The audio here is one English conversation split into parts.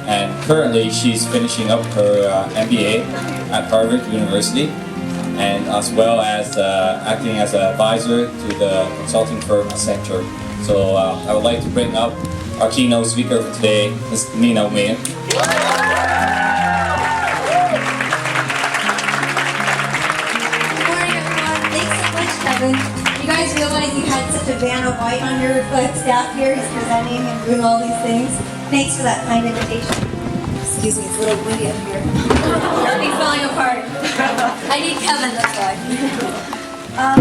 and currently she's finishing up her MBA at Harvard University, and as well as acting as an advisor to the consulting firm Accenture. So I would like to bring up our keynote speaker for today, Ms. Nina Nguyen. You guys realize you had such a van of white on your staff here? He's presenting and doing all these things. Thanks for that kind invitation. Excuse me, it's a little windy up here. Everything's falling apart. I need Kevin, that's why.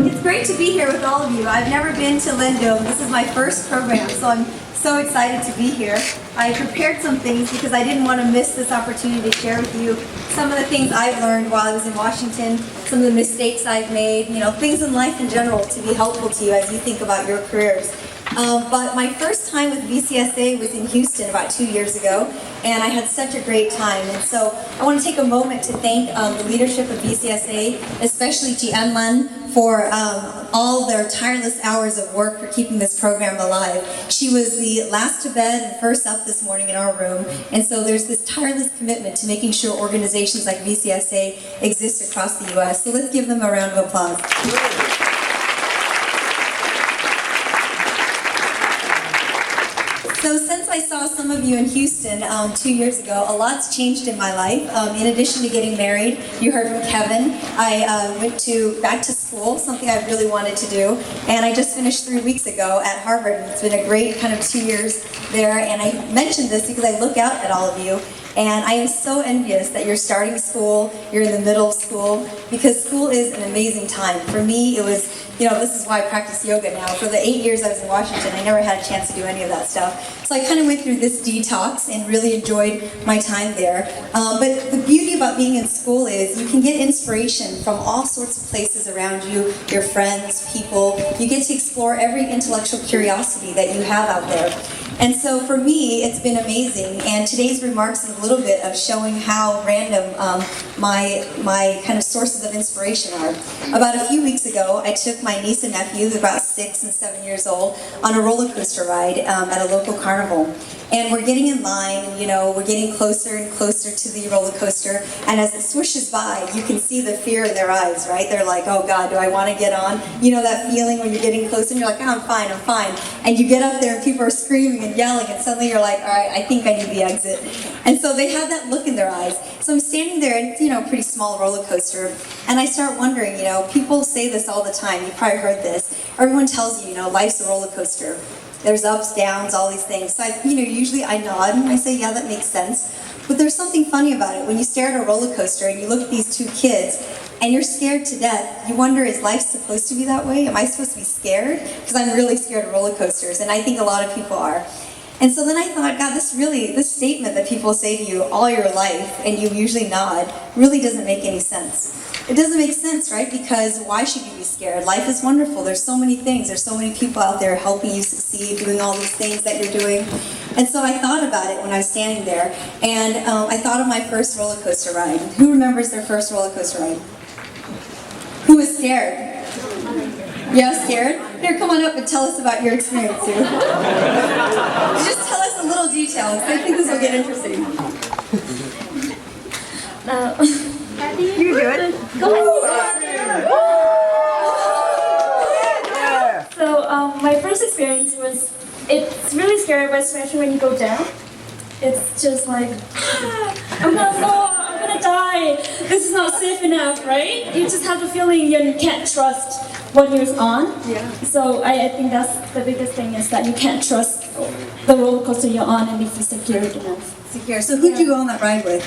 It's great to be here with all of you. I've never been to Lindo. This is my first program, so I'm so excited to be here. I prepared some things because I didn't want to miss this opportunity to share with you some of the things I've learned while I was in Washington, some of the mistakes I've made, things in life in general to be helpful to you as you think about your careers. But my first time with VCSA was in Houston about 2 years ago, and I had such a great time. And so I want to take a moment to thank the leadership of VCSA, especially Ji Enlan, for all their tireless hours of work for keeping this program alive. She was the last to bed and first up this morning in our room, and so there's this tireless commitment to making sure organizations like VCSA exist across the U.S. So let's give them a round of applause. So since I saw some of you in Houston 2 years ago, a lot's changed in my life. In addition to getting married, you heard from Kevin, I went back to school, something I really wanted to do, and I just finished 3 weeks ago at Harvard, and it's been a great kind of 2 years there, and I mentioned this because I look out at all of you, and I am so envious that you're starting school, you're in the middle of school, because school is an amazing time. For me, it was, this is why I practice yoga now. For the 8 years I was in Washington, I never had a chance to do any of that stuff. So I kind of went through this detox and really enjoyed my time there. But the beauty about being in school is you can get inspiration from all sorts of places around you, your friends, people. You get to explore every intellectual curiosity that you have out there. And so for me, it's been amazing, and today's remarks is a little bit of showing how random my kind of sources of inspiration are. About a few weeks ago, I took my niece and nephew, about 6 and 7 years old, on a roller coaster ride at a local carnival. And we're getting in line, we're getting closer and closer to the roller coaster, and as it swishes by, you can see the fear in their eyes, right? They're like, oh God, do I want to get on? You know that feeling when you're getting close and you're like, oh, I'm fine. And you get up there and people are screaming and yelling, and suddenly you're like, all right, I think I need the exit. And so they have that look in their eyes. So I'm standing there, and it's, a pretty small roller coaster, and I start wondering, people say this all the time, you've probably heard this. Everyone tells you, life's a roller coaster. There's ups, downs, all these things. So usually I nod and I say, yeah, that makes sense. But there's something funny about it. When you stare at a roller coaster and you look at these two kids and you're scared to death, you wonder, is life supposed to be that way? Am I supposed to be scared? Because I'm really scared of roller coasters, and I think a lot of people are. And so then I thought, God, this statement that people say to you all your life, and you usually nod, really doesn't make any sense. It doesn't make sense, right? Because why should you be scared? Life is wonderful. There's so many things. There's so many people out there helping you succeed, doing all these things that you're doing. And so I thought about it when I was standing there, and I thought of my first roller coaster ride. Who remembers their first roller coaster ride? Who was scared? Yeah, scared? Here, come on up and tell us about your experience here. Just tell us a little details. I think this will get interesting. You can do it. Go ahead. So my first experience was, it's really scary, but especially when you go down. It's just like, I'm gonna fall, I'm gonna die. This is not safe enough, right? You just have the feeling you can't trust what you're on. Yeah. So I think that's the biggest thing, is that you can't trust the roller coaster you're on and if it's secure enough. Secure. So who'd you go on that ride with?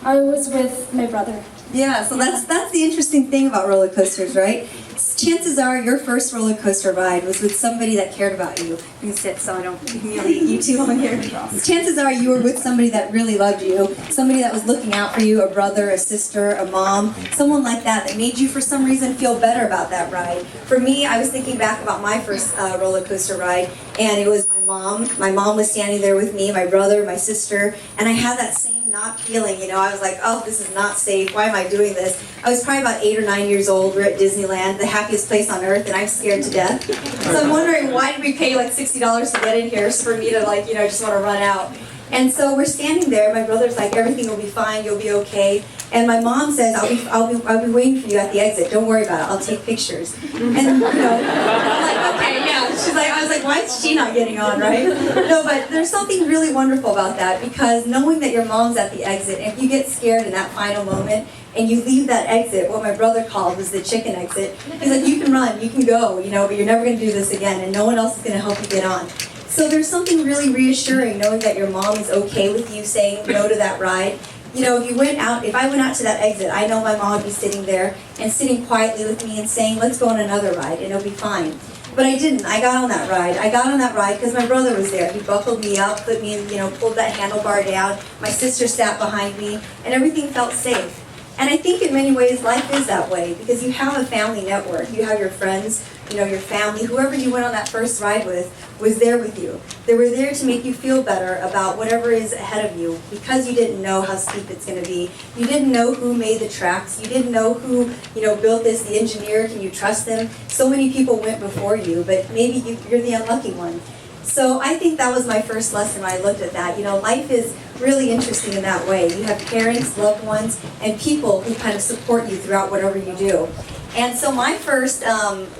I was with my brother. Yeah, so that's the interesting thing about roller coasters, right? Chances are your first roller coaster ride was with somebody that cared about you. You can sit so I don't humiliate you too on here. Chances are you were with somebody that really loved you, somebody that was looking out for you, a brother, a sister, a mom, someone like that made you for some reason feel better about that ride. For me, I was thinking back about my first roller coaster ride, and it was my mom. My mom was standing there with me, my brother, my sister, and I had that same not feeling, I was like, oh, this is not safe. Why am I doing this? I was probably about 8 or 9 years old. We're at Disneyland, the happiest place on earth, and I'm scared to death. So I'm wondering, why did we pay like $60 to get in here for me to just want to run out? And so we're standing there. My brother's like, everything will be fine. You'll be okay. And my mom says, I'll be waiting for you at the exit. Don't worry about it. I'll take pictures. And I'm like, okay, yeah. She's like, I was like, why is she not getting on, right? No, but there's something really wonderful about that, because knowing that your mom's at the exit, and if you get scared in that final moment and you leave that exit, what my brother called was the chicken exit. He's like, you can run, you can go, but you're never going to do this again, and no one else is going to help you get on. So there's something really reassuring knowing that your mom is okay with you saying no to that ride. If I went out to that exit, I know my mom would be sitting there and sitting quietly with me and saying, let's go on another ride, and it'll be fine. But I didn't. I got on that ride. I got on that ride because my brother was there. He buckled me up, put me in, pulled that handlebar down. My sister sat behind me, and everything felt safe. And I think in many ways life is that way, because you have a family network. You have your friends, your family, whoever you went on that first ride with was there with you. They were there to make you feel better about whatever is ahead of you, because you didn't know how steep it's going to be. You didn't know who made the tracks. You didn't know who, built this, the engineer. Can you trust them? So many people went before you, but maybe you're the unlucky one. So I think that was my first lesson when I looked at that. Life is really interesting in that way. You have parents, loved ones, and people who kind of support you throughout whatever you do. And so my first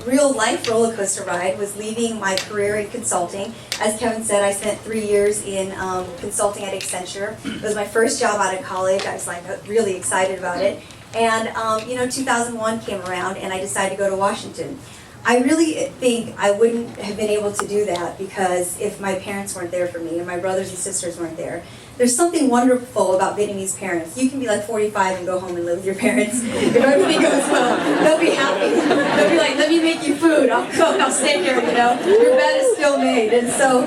real life roller coaster ride was leaving my career in consulting. As Kevin said, I spent 3 years in consulting at Accenture. It was my first job out of college. I was really excited about it. And 2001 came around and I decided to go to Washington. I really think I wouldn't have been able to do that because if my parents weren't there for me and my brothers and sisters weren't there. There's something wonderful about Vietnamese parents. You can be like 45 and go home and live with your parents. If everything goes well, they'll be happy. They'll be like, let me make you food. I'll cook. I'll stay here, Your bed is still made. And so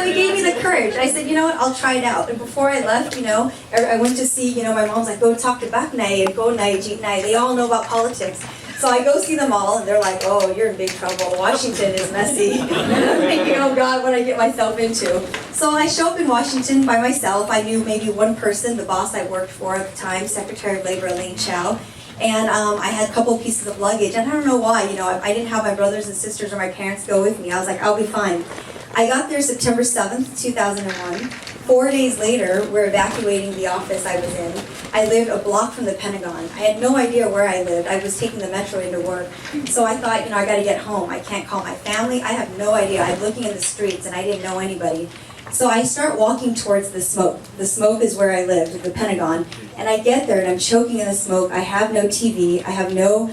he gave me the courage. I said, what, I'll try it out. And before I left, I went to see, my mom's like, go talk to Bak Nai and Go Nai, Jeet Nai. They all know about politics. So I go see them all, and they're like, oh, you're in big trouble. Washington is messy. I'm thinking, oh, God, what did I get myself into? So I show up in Washington by myself. I knew maybe one person, the boss I worked for at the time, Secretary of Labor Elaine Chao. And I had a couple of pieces of luggage. And I don't know why. I didn't have my brothers and sisters or my parents go with me. I was like, I'll be fine. I got there September 7th, 2001. 4 days later, we're evacuating the office I was in. I lived a block from the Pentagon. I had no idea where I lived. I was taking the metro into work. So I thought, I got to get home. I can't call my family. I have no idea. I'm looking in the streets, and I didn't know anybody. So I start walking towards the smoke. The smoke is where I lived, the Pentagon. And I get there, and I'm choking in the smoke. I have no TV. I have no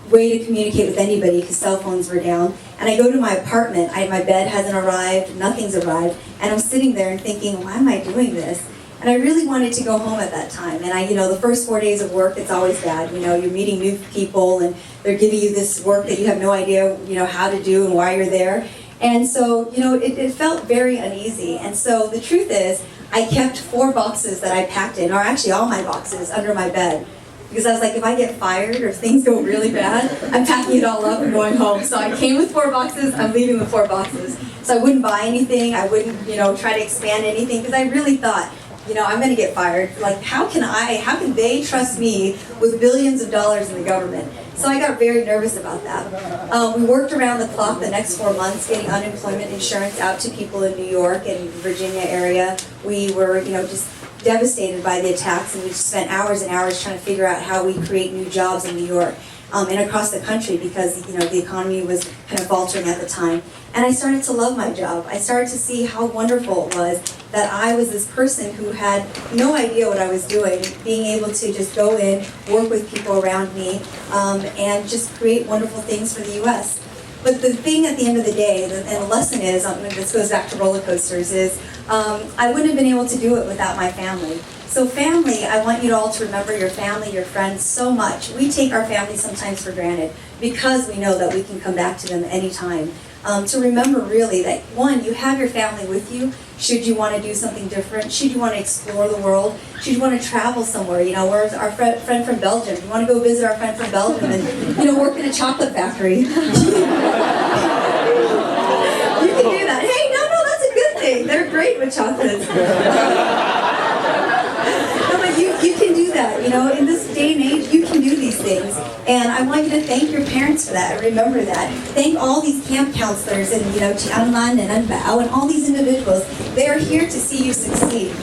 way to communicate with anybody because cell phones were down. And I go to my apartment. My bed hasn't arrived. Nothing's arrived. And I'm sitting there and thinking, why am I doing this? And I really wanted to go home at that time. And the first 4 days of work, it's always bad. You're meeting new people, and they're giving you this work that you have no idea, how to do and why you're there. And so, it felt very uneasy. And so the truth is, I kept 4 boxes that I packed in, or actually all my boxes, under my bed. Because I was like, if I get fired or if things go really bad, I'm packing it all up and going home. So I came with 4 boxes, I'm leaving with 4 boxes. So I wouldn't buy anything, I wouldn't, try to expand anything, because I really thought, I'm going to get fired. Like, how can they trust me with billions of dollars in the government? So I got very nervous about that. We worked around the clock the next 4 months getting unemployment insurance out to people in New York and Virginia area. We were, just devastated by the attacks, and we spent hours and hours trying to figure out how we create new jobs in New York and across the country, because the economy was kind of faltering at the time. And I started to love my job. I started to see how wonderful it was that I was this person who had no idea what I was doing, being able to just go in, work with people around me, and just create wonderful things for the U.S. But the thing at the end of the day, and the lesson is, and this goes back to roller coasters, is I wouldn't have been able to do it without my family. So family, I want you all to remember your family, your friends so much. We take our family sometimes for granted because we know that we can come back to them anytime. To remember really that, one, you have your family with you should you want to do something different, should you want to explore the world, should you want to travel somewhere. Where's our friend from Belgium? You want to go visit our friend from Belgium and work in a chocolate factory. You can do that. Hey, no, that's a good thing. They're great with chocolates. No, but you can do that. In this day and age, you can do these things. And I want you to thank your parents for that, and remember that. Thank all these camp counselors and, Chianlan and Anbao and all these individuals. They are here to see you succeed.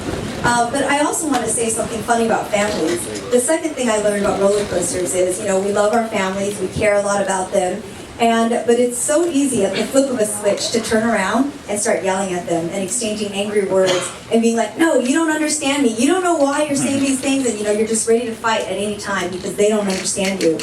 But I also want to say something funny about families. The second thing I learned about roller coasters is, we love our families, we care a lot about them, but it's so easy at the flip of a switch to turn around and start yelling at them and exchanging angry words and being like, no, you don't understand me, you don't know why you're saying these things, and you're just ready to fight at any time because they don't understand you.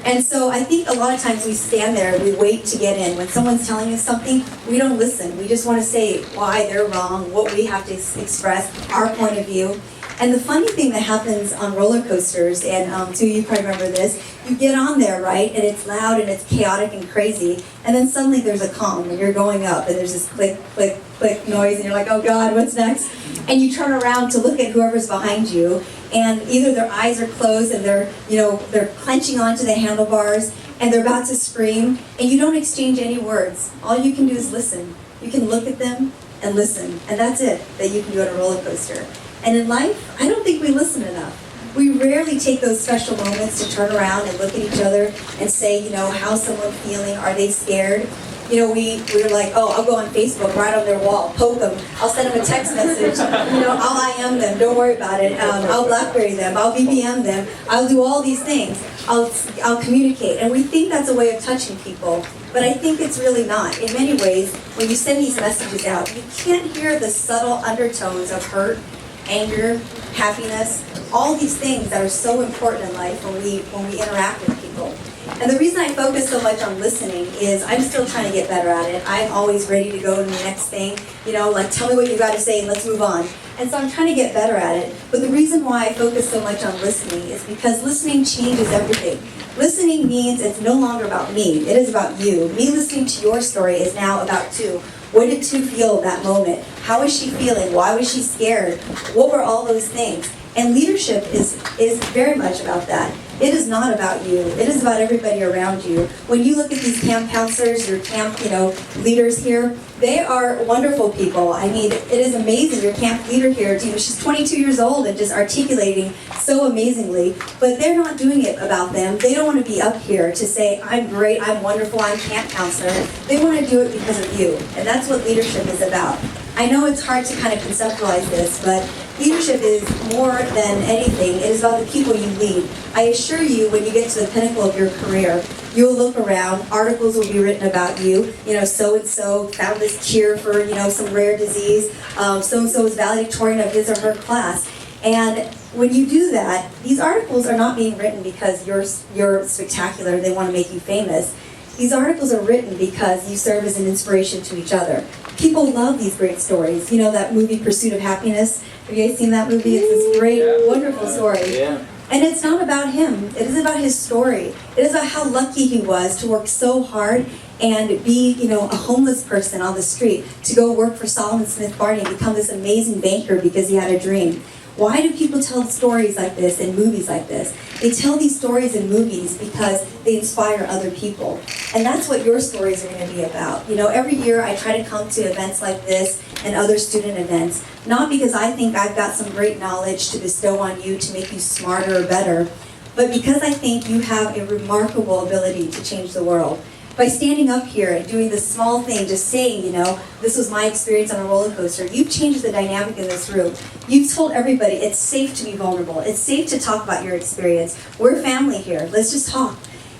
And so I think a lot of times we stand there and we wait to get in. When someone's telling us something, we don't listen. We just want to say why they're wrong, what we have to express, our point of view. And the funny thing that happens on roller coasters, and two of you probably remember this, you get on there, right, and it's loud and it's chaotic and crazy, and then suddenly there's a calm and you're going up and there's this click, click, click noise and you're like, oh God, what's next? And you turn around to look at whoever's behind you, and either their eyes are closed and they're clenching onto the handlebars and they're about to scream, and you don't exchange any words. All you can do is listen. You can look at them and listen, and that's it that you can do on a roller coaster. And in life, I don't think we listen enough. We rarely take those special moments to turn around and look at each other and say, how's someone feeling? Are they scared? We're like, oh, I'll go on Facebook, write on their wall, poke them, I'll send them a text message, I'll IM them, don't worry about it, I'll BlackBerry them, I'll BBM them, I'll do all these things, I'll communicate. And we think that's a way of touching people, but I think it's really not. In many ways, when you send these messages out, you can't hear the subtle undertones of hurt, anger, happiness, all these things that are so important in life when we interact with people. And the reason I focus so much on listening is I'm still trying to get better at it. I'm always ready to go to the next thing, like tell me what you got to say and let's move on. And so I'm trying to get better at it. But the reason why I focus so much on listening is because listening changes everything. Listening means it's no longer about me, it is about you. Me listening to your story is now about Tu. What did Tu feel at that moment? How was she feeling? Why was she scared? What were all those things? And leadership is very much about that. It is not about you. It is about everybody around you. When you look at these camp counselors, your camp, leaders here, they are wonderful people. I mean, it is amazing. Your camp leader here, she's 22 years old and just articulating so amazingly, but they're not doing it about them. They don't want to be up here to say, I'm great, I'm wonderful, I'm camp counselor. They want to do it because of you, and that's what leadership is about. I know it's hard to kind of conceptualize this, but leadership is more than anything. It is about the people you lead. I assure you, when you get to the pinnacle of your career, you'll look around, articles will be written about you, so-and-so found this cure for, some rare disease, so-and-so is valedictorian of his or her class. And when you do that, these articles are not being written because you're spectacular, they want to make you famous. These articles are written because you serve as an inspiration to each other. People love these great stories. That movie, Pursuit of Happiness? Have you guys seen that movie? It's this great, wonderful story. Yeah. And it's not about him. It is about his story. It is about how lucky he was to work so hard and be, a homeless person on the street, to go work for Solomon Smith Barney and become this amazing banker because he had a dream. Why do people tell stories like this in movies like this? They tell these stories in movies because they inspire other people. And that's what your stories are going to be about. Every year I try to come to events like this and other student events, not because I think I've got some great knowledge to bestow on you to make you smarter or better, but because I think you have a remarkable ability to change the world. By standing up here and doing this small thing, just saying, this was my experience on a roller coaster, you've changed the dynamic in this room. You've told everybody it's safe to be vulnerable. It's safe to talk about your experience. We're family here. Let's just talk.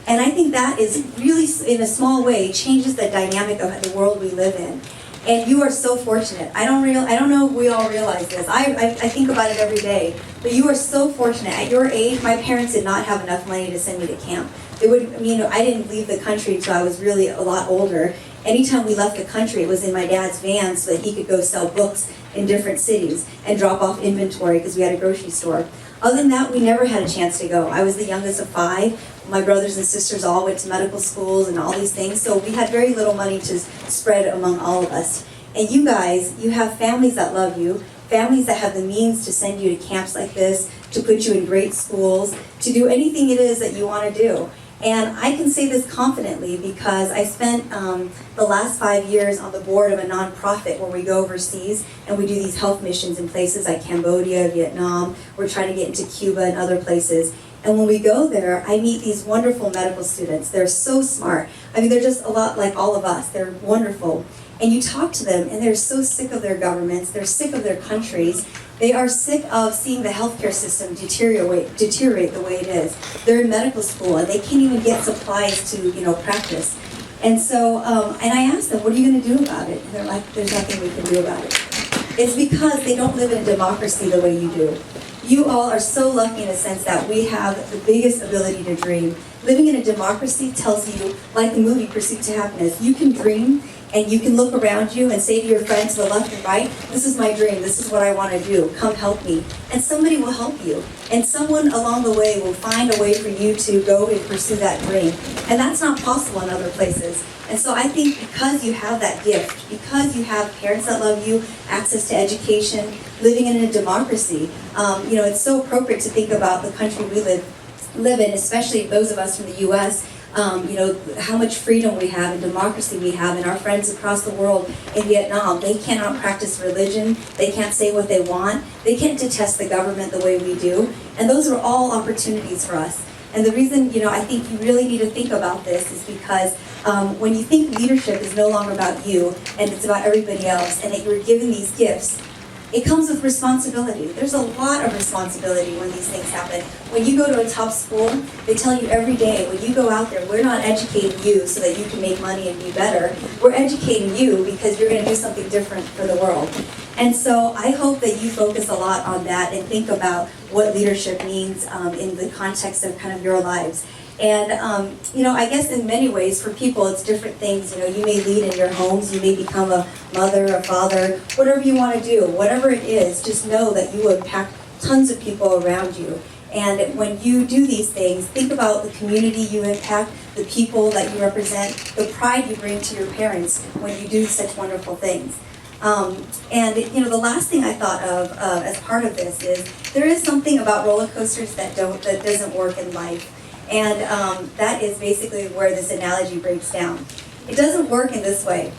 And I think that is really, in a small way, changes the dynamic of the world we live in. And you are so fortunate. I don't know if we all realize this. I think about it every day. But you are so fortunate. At your age, my parents did not have enough money to send me to camp. I didn't leave the country until I was really a lot older. Anytime we left the country, it was in my dad's van so that he could go sell books in different cities and drop off inventory because we had a grocery store. Other than that, we never had a chance to go. I was the youngest of 5. My brothers and sisters all went to medical schools and all these things, so we had very little money to spread among all of us. And you guys, you have families that love you, families that have the means to send you to camps like this, to put you in great schools, to do anything it is that you want to do. And I can say this confidently because I spent the last 5 years on the board of a nonprofit where we go overseas and we do these health missions in places like Cambodia, Vietnam. We're trying to get into Cuba and other places. And when we go there, I meet these wonderful medical students. They're so smart. I mean, they're just a lot like all of us. They're wonderful. And you talk to them, and they're so sick of their governments. They're sick of their countries. They are sick of seeing the healthcare system deteriorate the way it is. They're in medical school, and they can't even get supplies to, practice. And so, and I asked them, what are you going to do about it? And they're like, there's nothing we can do about it. It's because they don't live in a democracy the way you do. You all are so lucky in a sense that we have the biggest ability to dream. Living in a democracy tells you, like the movie Pursuit to Happiness, you can dream and you can look around you and say to your friends to the left and right, this is my dream, this is what I want to do, come help me. And somebody will help you. And someone along the way will find a way for you to go and pursue that dream. And that's not possible in other places. And so I think because you have that gift, because you have parents that love you, access to education, living in a democracy, it's so appropriate to think about the country we live in, especially those of us from the U.S., how much freedom we have and democracy we have, and our friends across the world in Vietnam, they cannot practice religion, they can't say what they want, they can't detest the government the way we do, and those are all opportunities for us. And the reason, I think you really need to think about this is because when you think leadership is no longer about you and it's about everybody else, and that you're given these gifts, it comes with responsibility. There's a lot of responsibility when these things happen. When you go to a top school, they tell you every day, when you go out there, we're not educating you so that you can make money and be better. We're educating you because you're going to do something different for the world. And so I hope that you focus a lot on that and think about what leadership means in the context of kind of your lives. And, I guess in many ways, for people, it's different things. You may lead in your homes, you may become a mother, a father, whatever you want to do, whatever it is, just know that you impact tons of people around you. And when you do these things, think about the community you impact, the people that you represent, the pride you bring to your parents when you do such wonderful things. The last thing I thought of as part of this is there is something about roller coasters that doesn't work in life. And that is basically where this analogy breaks down. It doesn't work in this way.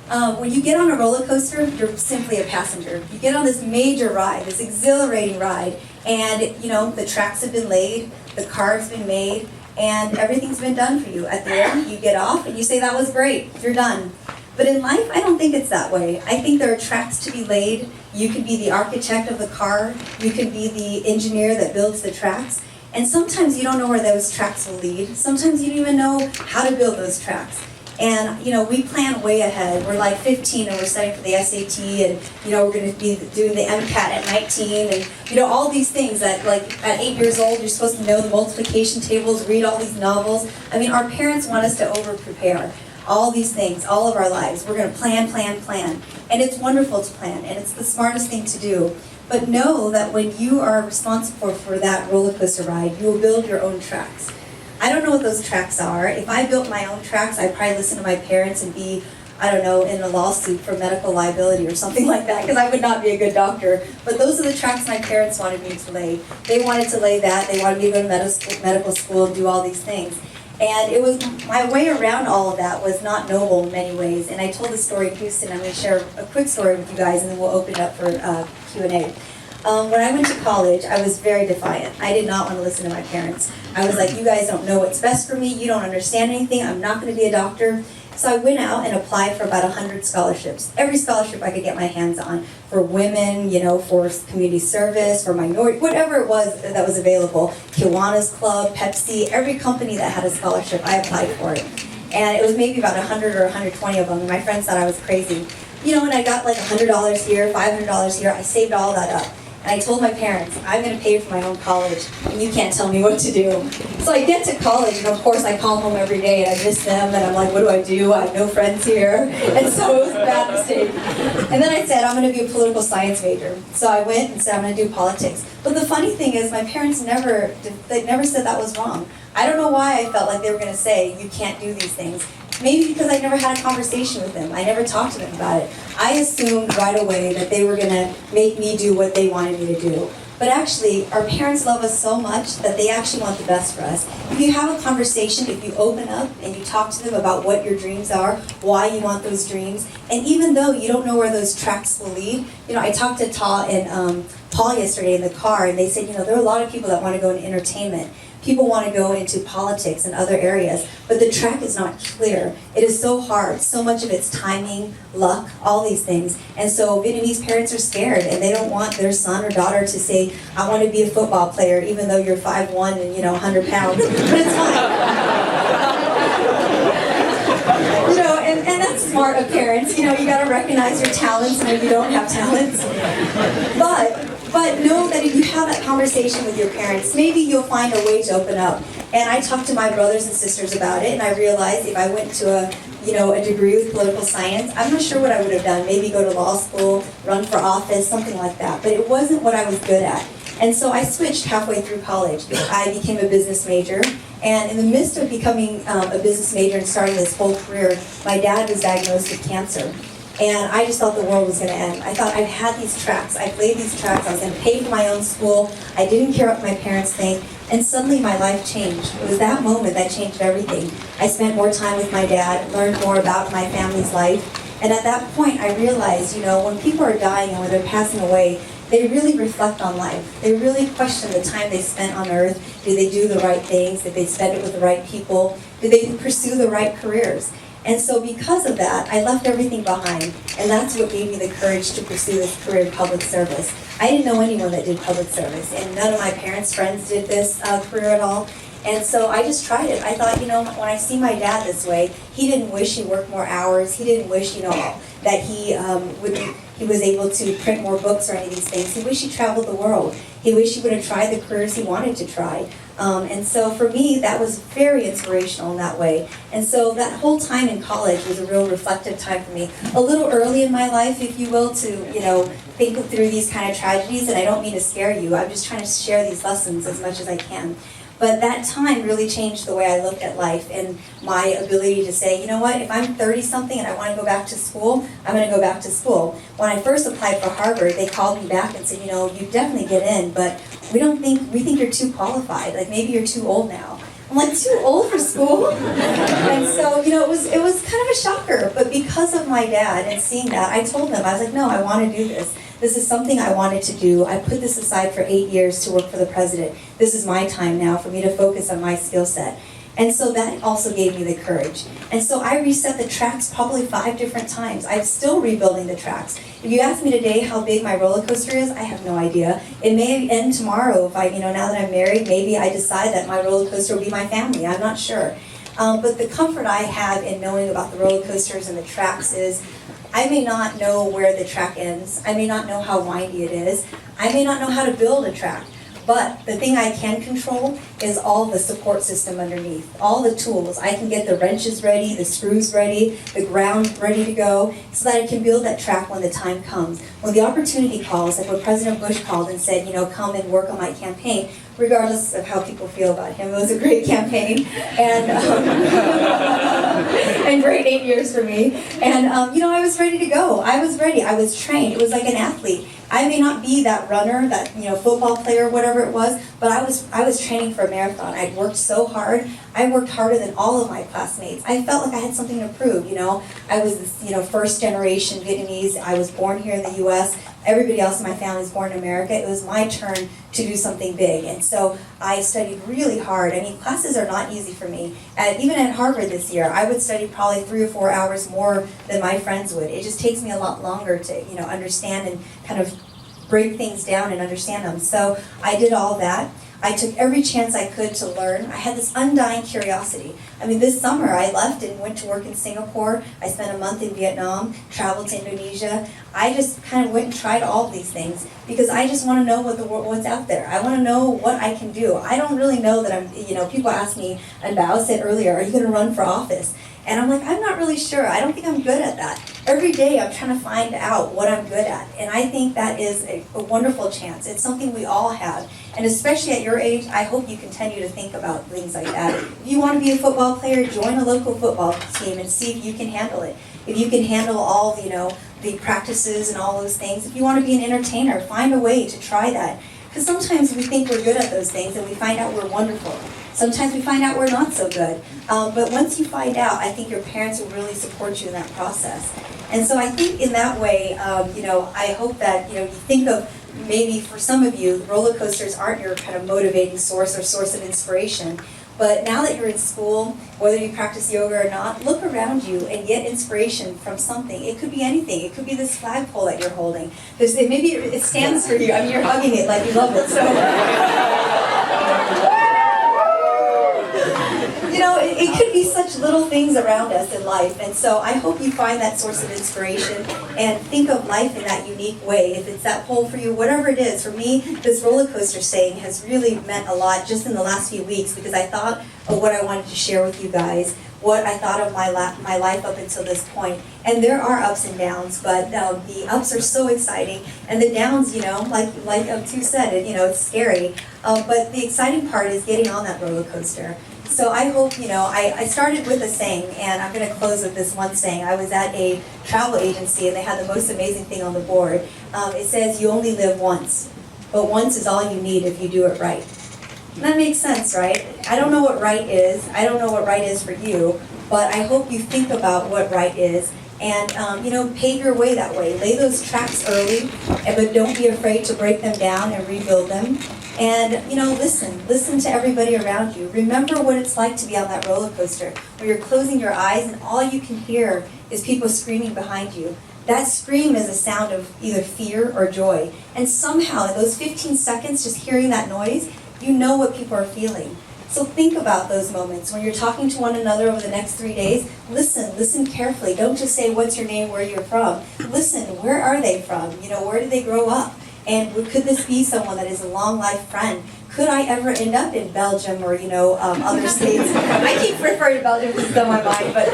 When you get on a roller coaster, you're simply a passenger. You get on this major ride, this exhilarating ride, and the tracks have been laid, the car's been made, and everything's been done for you. At the end, you get off and you say, that was great, you're done. But in life, I don't think it's that way. I think there are tracks to be laid. You can be the architect of the car. You can be the engineer that builds the tracks. And sometimes you don't know where those tracks will lead. Sometimes you don't even know how to build those tracks. And, we plan way ahead. We're like 15 and we're studying for the SAT and, we're going to be doing the MCAT at 19 and, all these things that, like, at 8 years old, you're supposed to know the multiplication tables, read all these novels. I mean, our parents want us to over-prepare all these things, all of our lives. We're going to plan. And it's wonderful to plan, and it's the smartest thing to do. But know that when you are responsible for that roller coaster ride, you will build your own tracks. I don't know what those tracks are. If I built my own tracks, I'd probably listen to my parents and be, in a lawsuit for medical liability or something like that, because I would not be a good doctor. But those are the tracks my parents wanted me to lay. They wanted to lay that. They wanted me to go to medical school and do all these things. And it was my way around all of that was not noble in many ways. And I told this story in Houston. I'm going to share a quick story with you guys, and then we'll open it up for Q&A. When I went to college, I was very defiant. I did not want to listen to my parents. I was like, you guys don't know what's best for me. You don't understand anything. I'm not going to be a doctor. So I went out and applied for about 100 scholarships. Every scholarship I could get my hands on. For women, for community service, for minority, whatever it was that was available. Kiwanis Club, Pepsi, every company that had a scholarship, I applied for it. And it was maybe about 100 or 120 of them. And my friends thought I was crazy. And I got like $100 here, $500 here. I saved all that up. And I told my parents, I'm going to pay for my own college, and you can't tell me what to do. So I get to college, and of course I call home every day, and I miss them, and I'm like, what do? I have no friends here. And so it was a bad mistake. And then I said, I'm going to be a political science major. So I went and said, I'm going to do politics. But the funny thing is, my parents never said that was wrong. I don't know why I felt like they were going to say, you can't do these things. Maybe because I never had a conversation with them. I never talked to them about it. I assumed right away that they were going to make me do what they wanted me to do. But actually, our parents love us so much that they actually want the best for us. If you have a conversation, if you open up and you talk to them about what your dreams are, why you want those dreams, and even though you don't know where those tracks will lead, I talked to Paul call yesterday in the car, and they said, there are a lot of people that want to go into entertainment. People want to go into politics and other areas, but the track is not clear. It is so hard. So much of it's timing, luck, all these things. And so Vietnamese parents are scared, and they don't want their son or daughter to say, I want to be a football player, even though you're 5'1" and 100 pounds. But it's fine. And that's smart of parents. You got to recognize your talents when you don't have talents. But know that if you have that conversation with your parents, maybe you'll find a way to open up. And I talked to my brothers and sisters about it, and I realized if I went to a degree with political science, I'm not sure what I would have done. Maybe go to law school, run for office, something like that. But it wasn't what I was good at. And so I switched halfway through college. I became a business major. And in the midst of becoming a business major and starting this whole career, my dad was diagnosed with cancer. And I just thought the world was going to end. I thought I'd had these tracks. I played these tracks. I was going to pay for my own school. I didn't care what my parents think. And suddenly my life changed. It was that moment that changed everything. I spent more time with my dad, learned more about my family's life. And at that point, I realized, when people are dying and when they're passing away, they really reflect on life. They really question the time they spent on earth. Did they do the right things? Did they spend it with the right people? Did they pursue the right careers? And so because of that, I left everything behind. And that's what gave me the courage to pursue this career in public service. I didn't know anyone that did public service. And none of my parents' friends did this career at all. And so I just tried it. I thought, when I see my dad this way, he didn't wish he worked more hours. He didn't wish, that he was able to print more books or any of these things. He wished he traveled the world. He wished he would have tried the careers he wanted to try. And so for me, that was very inspirational in that way. And so that whole time in college was a real reflective time for me. A little early in my life, if you will, to, think through these kind of tragedies. And I don't mean to scare you. I'm just trying to share these lessons as much as I can. But that time really changed the way I looked at life and my ability to say, if I'm 30-something and I want to go back to school, I'm going to go back to school. When I first applied for Harvard, they called me back and said, you definitely get in, but we think you're too qualified. Like, maybe you're too old now. I'm like, too old for school? And so, it was kind of a shocker. But because of my dad and seeing that, I told them, I was like, no, I want to do this. This is something I wanted to do. I put this aside for 8 years to work for the president. This is my time now for me to focus on my skill set. And so that also gave me the courage. And so I reset the tracks probably 5 different times. I'm still rebuilding the tracks. If you ask me today how big my roller coaster is, I have no idea. It may end tomorrow if now that I'm married, maybe I decide that my roller coaster will be my family. I'm not sure. But the comfort I have in knowing about the roller coasters and the tracks is I may not know where the track ends. I may not know how windy it is. I may not know how to build a track. But the thing I can control is all the support system underneath, all the tools. I can get the wrenches ready, the screws ready, the ground ready to go, so that I can build that track when the time comes. When the opportunity calls, like when President Bush called and said, come and work on my campaign, regardless of how people feel about him. It was a great campaign, and and great 8 years for me. And I was ready to go. I was ready. I was trained. It was like an athlete. I may not be that runner, that football player, whatever it was, but I was training for a marathon. I'd worked so hard. I worked harder than all of my classmates. I felt like I had something to prove. I was this first generation Vietnamese. I was born here in the U.S. Everybody else in my family was born in America. It was my turn to do something big, and so I studied really hard. I mean, classes are not easy for me. Even at Harvard this year, I would study probably 3 or 4 hours more than my friends would. It just takes me a lot longer to understand and kind of break things down and understand them. So I did all that. I took every chance I could to learn. I had this undying curiosity. I mean, this summer I left and went to work in Singapore. I spent a month in Vietnam, traveled to Indonesia. I just kind of went and tried all of these things because I just want to know what's out there. I want to know what I can do. I don't really know that people ask me, and Bao said earlier, are you going to run for office? And I'm like, I'm not really sure. I don't think I'm good at that. Every day I'm trying to find out what I'm good at. And I think that is a wonderful chance. It's something we all have. And especially at your age, I hope you continue to think about things like that. If you want to be a football player, join a local football team and see if you can handle it. If you can handle all, the practices and all those things. If you want to be an entertainer, find a way to try that. Because sometimes we think we're good at those things and we find out we're wonderful. Sometimes we find out we're not so good. But once you find out, I think your parents will really support you in that process. And so I think in that way, I hope that, you think of maybe for some of you, roller coasters aren't your kind of motivating source or source of inspiration. But now that you're in school, whether you practice yoga or not, look around you and get inspiration from something. It could be anything. It could be this flagpole that you're holding. Maybe it stands for you. I mean, you're hugging it like you love it. So, you know, it could be such little things around us in life. And so I hope you find that source of inspiration and think of life in that unique way. If it's that pole for you, whatever it is. For me, this roller coaster saying has really meant a lot just in the last few weeks, because I thought of what I wanted to share with you guys, what I thought of my life up until this point. And there are ups and downs, but the ups are so exciting, and the downs, you know, like Tu said, it's scary. But the exciting part is getting on that roller coaster. So I hope, I started with a saying, and I'm going to close with this one saying. I was at a travel agency, and they had the most amazing thing on the board. It says, you only live once, but once is all you need if you do it right. And that makes sense, right? I don't know what right is. I don't know what right is for you, but I hope you think about what right is, and pave your way that way. Lay those tracks early, but don't be afraid to break them down and rebuild them. And, listen to everybody around you. Remember what it's like to be on that roller coaster, where you're closing your eyes and all you can hear is people screaming behind you. That scream is a sound of either fear or joy. And somehow, in those 15 seconds, just hearing that noise, you know what people are feeling. So think about those moments. When you're talking to one another over the next 3 days, listen carefully. Don't just say, what's your name, where you're from. Listen, where are they from? Where did they grow up? And could this be someone that is a long life friend? Could I ever end up in Belgium or, other states? I keep referring to Belgium because it's on my mind, but,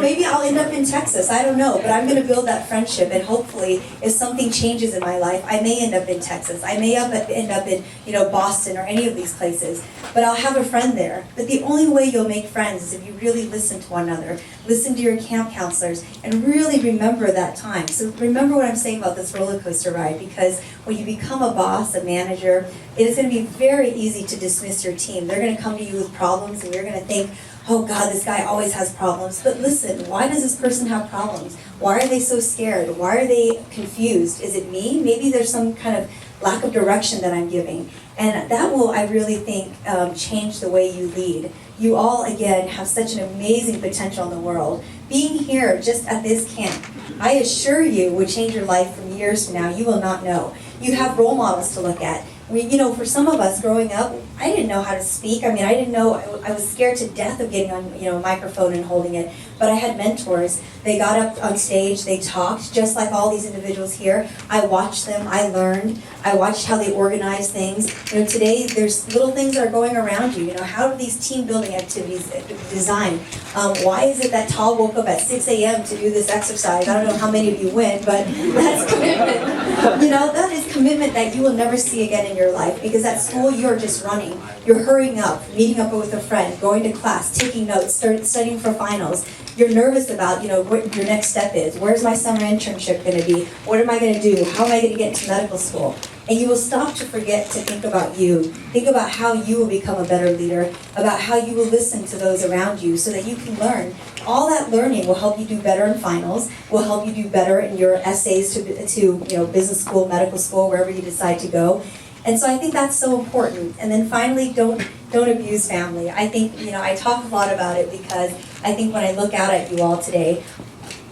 maybe I'll end up in Texas. I don't know, but I'm going to build that friendship, and hopefully if something changes in my life, I may end up in Texas. I may end up in, Boston or any of these places, but I'll have a friend there. But the only way you'll make friends is if you really listen to one another, listen to your camp counselors, and really remember that time. So remember what I'm saying about this roller coaster ride, because when you become a boss, a manager, it is going to be very easy to dismiss your team. They're going to come to you with problems, and you're going to think, oh God, this guy always has problems. But listen, why does this person have problems? Why are they so scared? Why are they confused? Is it me? Maybe there's some kind of lack of direction that I'm giving. And that will, I really think, change the way you lead. You all, again, have such an amazing potential in the world. Being here just at this camp, I assure you, would change your life from years from now. You will not know. You have role models to look at. For some of us growing up, I didn't know how to speak. I didn't know, I was scared to death of getting on, a microphone and holding it. But I had mentors. They got up on stage, they talked, just like all these individuals here. I watched them, I learned. I watched how they organized things. Today there's little things that are going around you. How are these team building activities designed? Why is it that Tal woke up at 6 a.m. to do this exercise? I don't know how many of you went, but that's commitment. That is commitment that you will never see again in your life, because at school you're just running. You're hurrying up, meeting up with a friend, going to class, taking notes, studying for finals. You're nervous about, what your next step is. Where's my summer internship going to be? What am I going to do? How am I going to get into medical school? And you will stop to forget to think about you. Think about how you will become a better leader, about how you will listen to those around you so that you can learn. All that learning will help you do better in finals, will help you do better in your essays to business school, medical school, wherever you decide to go. And so I think that's so important. And then finally, don't abuse family. I think, I talk a lot about it because I think when I look out at you all today,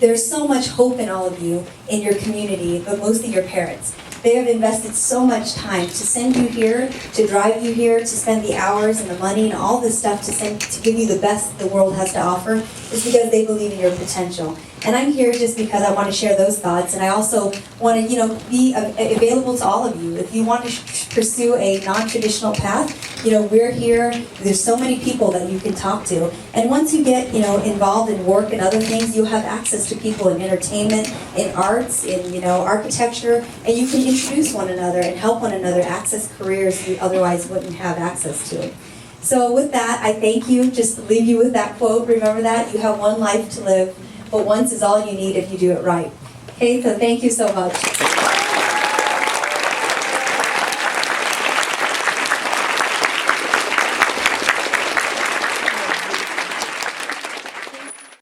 there's so much hope in all of you, in your community, but mostly your parents. They have invested so much time to send you here, to drive you here, to spend the hours and the money and all this stuff to give you the best the world has to offer, is because they believe in your potential. And I'm here just because I want to share those thoughts, and I also want to, be available to all of you. If you want to pursue a non-traditional path, we're here. There's so many people that you can talk to. And once you get, involved in work and other things, you'll have access to people in entertainment, in arts, in, architecture, and you can introduce one another and help one another access careers you otherwise wouldn't have access to. So with that, I thank you. Just leave you with that quote. Remember that. You have one life to live, but once is all you need if you do it right. Okay, so thank you so much.